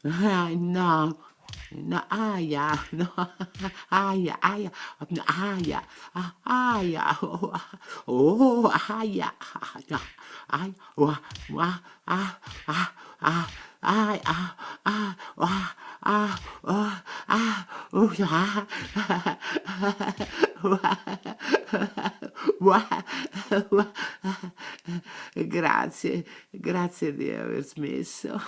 No, no, aia, no, aia, aia, aia, aia, oh, aia, no, ai, ah, ah, ah, ai, grazie, grazie di aver smesso.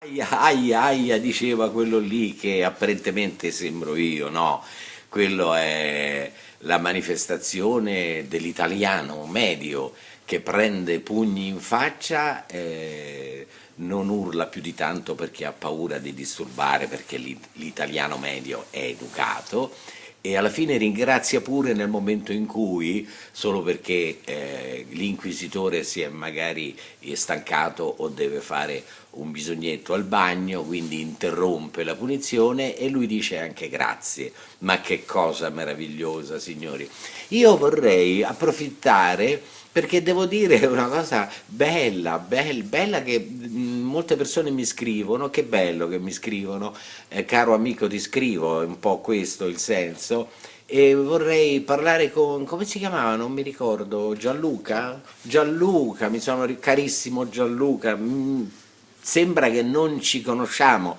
Aia, aia, aia, diceva quello lì che apparentemente sembro io, no? Quello è la manifestazione dell'italiano medio che prende pugni in faccia e non urla più di tanto perché ha paura di disturbare, perché l'italiano medio è educato e alla fine ringrazia pure nel momento in cui, solo perché l'inquisitore si è magari stancato o deve fare un bisognetto al bagno, quindi interrompe la punizione e lui dice anche grazie. Ma che cosa meravigliosa, signori. Io vorrei approfittare perché devo dire una cosa bella, bella che molte persone mi scrivono, che bello che mi scrivono, caro amico ti scrivo, è un po' questo il senso, e vorrei parlare con, come si chiamava? Non mi ricordo, Gianluca? Gianluca, carissimo Gianluca, sembra che non ci conosciamo,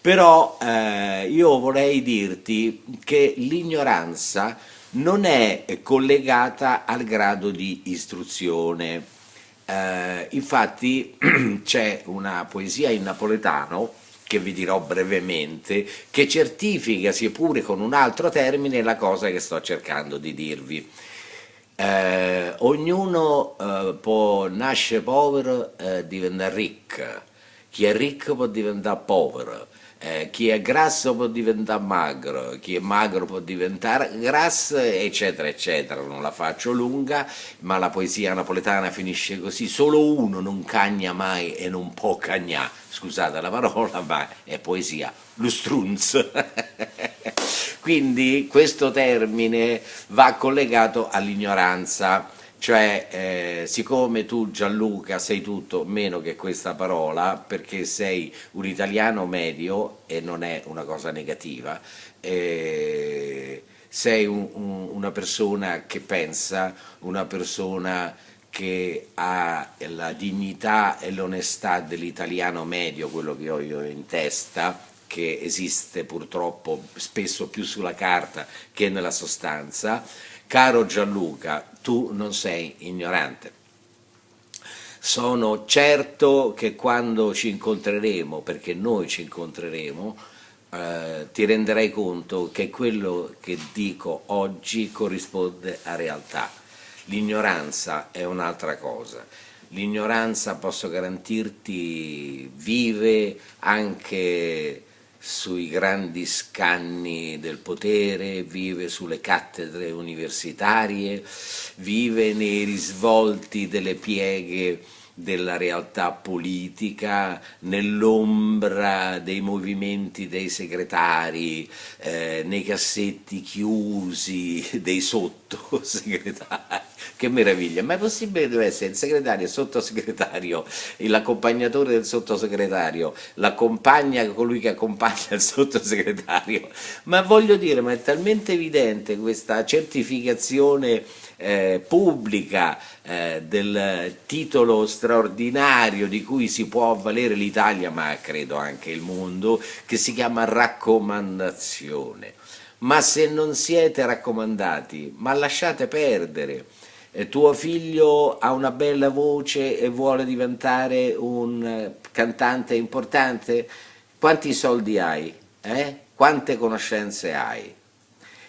però io vorrei dirti che l'ignoranza non è collegata al grado di istruzione. Infatti c'è una poesia in napoletano che vi dirò brevemente, che certifica, sia pure con un altro termine, la cosa che sto cercando di dirvi. Ognuno nasce povero e diventa ricco, chi è ricco può diventare povero, chi è grasso può diventare magro, chi è magro può diventare grasso, eccetera, eccetera. Non la faccio lunga, ma la poesia napoletana finisce così: solo uno non cagna mai e non può cagnà. Scusate la parola, ma è poesia. Lo strunz. Quindi questo termine va collegato all'ignoranza, cioè siccome tu Gianluca sei tutto meno che questa parola, perché sei un italiano medio e non è una cosa negativa, sei una persona che pensa, una persona che ha la dignità e l'onestà dell'italiano medio, quello che ho io in testa, che esiste purtroppo spesso più sulla carta che nella sostanza. Caro Gianluca, tu non sei ignorante. Sono certo che quando ci incontreremo, perché noi ci incontreremo, ti renderai conto che quello che dico oggi corrisponde a realtà. L'ignoranza è un'altra cosa. L'ignoranza, posso garantirti, vive anche sui grandi scanni del potere, vive sulle cattedre universitarie, vive nei risvolti delle pieghe della realtà politica, nell'ombra dei movimenti dei segretari, nei cassetti chiusi dei sottosegretari. Che meraviglia, ma è possibile che deve essere il segretario, il sottosegretario, l'accompagnatore del sottosegretario, la compagna, colui che accompagna il sottosegretario? Ma voglio dire, ma è talmente evidente questa certificazione pubblica del titolo straordinario di cui si può avvalere l'Italia, ma credo anche il mondo, che si chiama raccomandazione. Ma se non siete raccomandati, ma lasciate perdere. Tuo figlio ha una bella voce e vuole diventare un cantante importante? Quanti soldi hai? Quante conoscenze hai?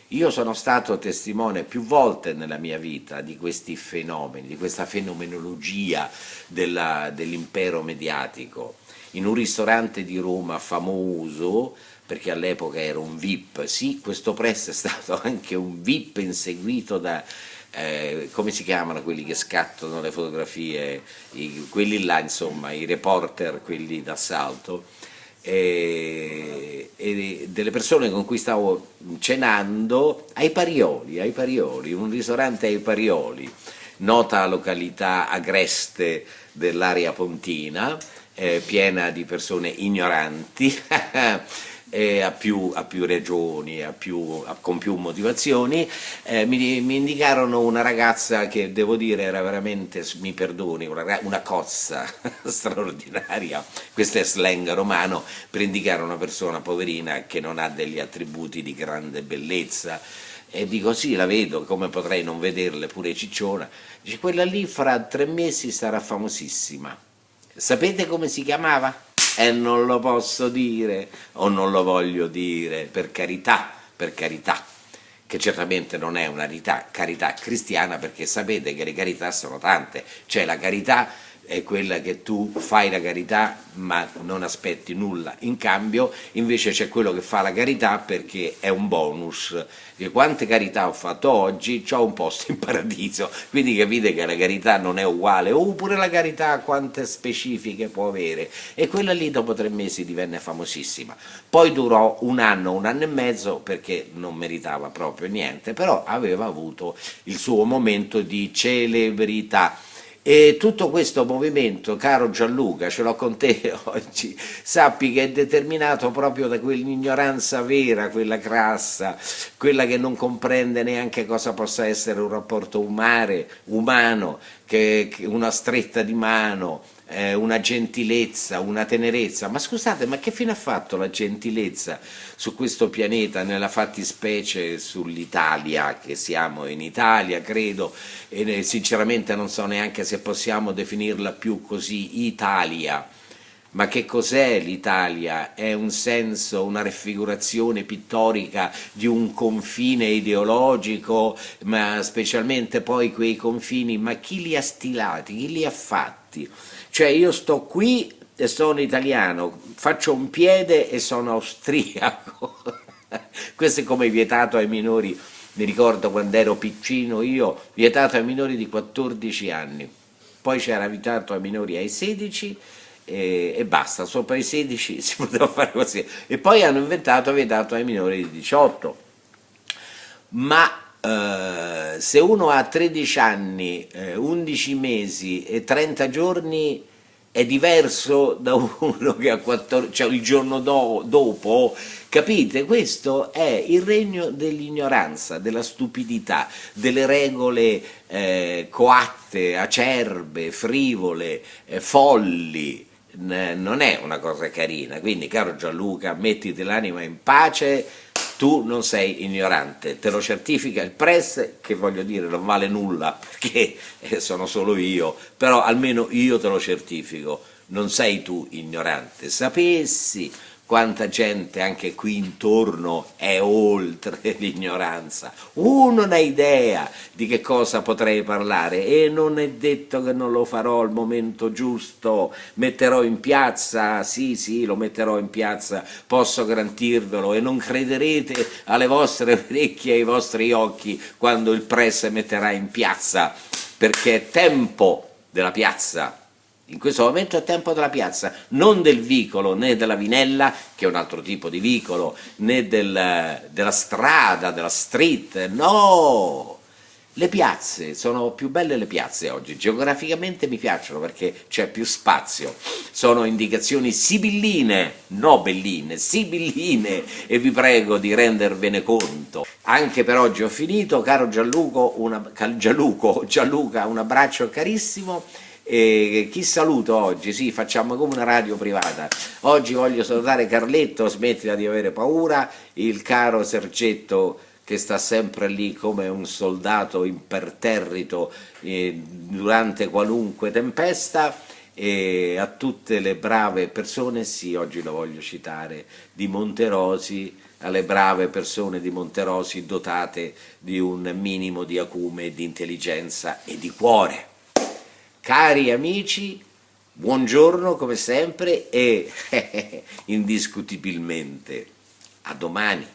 Io sono stato testimone più volte nella mia vita di questi fenomeni, di questa fenomenologia dell'impero mediatico. In un ristorante di Roma famoso, perché all'epoca era un VIP, sì, questo Press è stato anche un VIP inseguito da, come si chiamano quelli che scattano le fotografie, quelli là insomma, i reporter, quelli d'assalto, e delle persone con cui stavo cenando ai Parioli, un ristorante ai Parioli, nota località agreste dell'area pontina, piena di persone ignoranti, a più ragioni, con più motivazioni. Mi indicarono una ragazza che devo dire era veramente, mi perdoni, una cozza straordinaria, questo è slang romano per indicare una persona poverina che non ha degli attributi di grande bellezza. E dico sì, la vedo, come potrei non vederla, pure cicciona. Dice, quella lì fra 3 mesi sarà famosissima. Sapete come si chiamava? E non lo posso dire, o non lo voglio dire, per carità, che certamente non è una carità cristiana, perché sapete che le carità sono tante, cioè la carità è quella che tu fai la carità ma non aspetti nulla in cambio, invece c'è quello che fa la carità perché è un bonus. E quante carità ho fatto oggi, ho un posto in paradiso, quindi capite che la carità non è uguale, oppure la carità quante specifiche può avere, e quella lì dopo 3 mesi divenne famosissima, poi durò un anno e mezzo perché non meritava proprio niente, però aveva avuto il suo momento di celebrità. E tutto questo movimento, caro Gianluca, ce l'ho con te oggi, sappi che è determinato proprio da quell'ignoranza vera, quella crassa, quella che non comprende neanche cosa possa essere un rapporto umano, che una stretta di mano, una gentilezza, una tenerezza. Ma scusate, ma che fine ha fatto la gentilezza su questo pianeta, nella fattispecie sull'Italia, che siamo in Italia, credo, e sinceramente non so neanche se possiamo definirla più così, Italia. Ma che cos'è l'Italia? È un senso, una raffigurazione pittorica di un confine ideologico, ma specialmente poi quei confini, ma chi li ha stilati, chi li ha fatti? Cioè io sto qui e sono italiano, faccio un piede e sono austriaco. Questo è come vietato ai minori, mi ricordo quando ero piccino io, vietato ai minori di 14 anni, poi c'era vietato ai minori ai 16 e basta, sopra i 16 si poteva fare così, e poi hanno inventato vietato ai minori di 18. Ma se uno ha 13 anni, 11 mesi e 30 giorni è diverso da uno che ha 14, cioè il giorno dopo, capite? Questo è il regno dell'ignoranza, della stupidità, delle regole coatte, acerbe, frivole, folli. Non è una cosa carina, quindi caro Gianluca, mettiti l'anima in pace, tu non sei ignorante, te lo certifica il press, che voglio dire non vale nulla perché sono solo io, però almeno io te lo certifico, non sei tu ignorante. Sapessi quanta gente anche qui intorno è oltre l'ignoranza, uno non ha idea di che cosa potrei parlare, e non è detto che non lo farò al momento giusto, metterò in piazza, sì, lo metterò in piazza, posso garantirvelo, e non crederete alle vostre orecchie e ai vostri occhi quando il press metterà in piazza, perché è tempo della piazza. In questo momento è tempo della piazza, non del vicolo, né della vinella, che è un altro tipo di vicolo, né della strada, della street, no! Le piazze, sono più belle le piazze oggi, geograficamente mi piacciono perché c'è più spazio, sono indicazioni sibilline, no belline, sibilline, e vi prego di rendervene conto. Anche per oggi ho finito, caro Gianluca, un abbraccio carissimo. E chi saluto oggi? Sì, facciamo come una radio privata. Oggi voglio salutare Carletto, smettila di avere paura, il caro Sergetto che sta sempre lì come un soldato imperterrito durante qualunque tempesta, e a tutte le brave persone, sì, oggi lo voglio citare, di Monterosi, alle brave persone di Monterosi dotate di un minimo di acume, di intelligenza e di cuore. Cari amici, buongiorno come sempre e indiscutibilmente a domani.